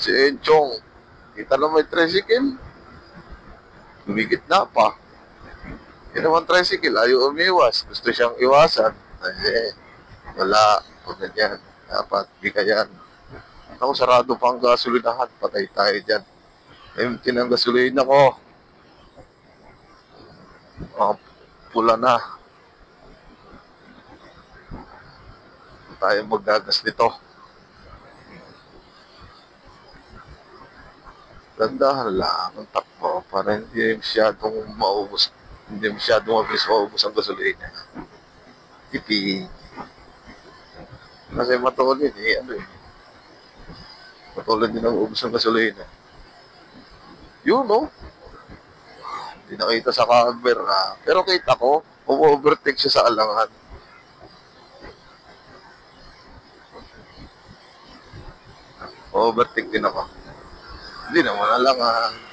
Si Enchong, kita na may tricycle. Lumikit na pa. Yun naman tricycle, ayaw umiwas. Gusto siyang iwasan. Eh, wala. O ganyan. Dapat, bigayan. Ako, sarado pa ang gasolinahan. Patay tayo dyan. Empty ng gasolina ko. Mga pula na. Tayo magagas nito. Dandahan lang ang takbo para hindi masyadong maubos. Hindi masyadong mabilis maubos ang gasolina. Tipi. Kasi matulid eh. Ano eh. Matulid din ang ubos ng gasolina. Yun no. Hindi nakita sa cover na. Pero kita ko, overtake siya sa alangan. Overtake din ako. Hindi naman alangan.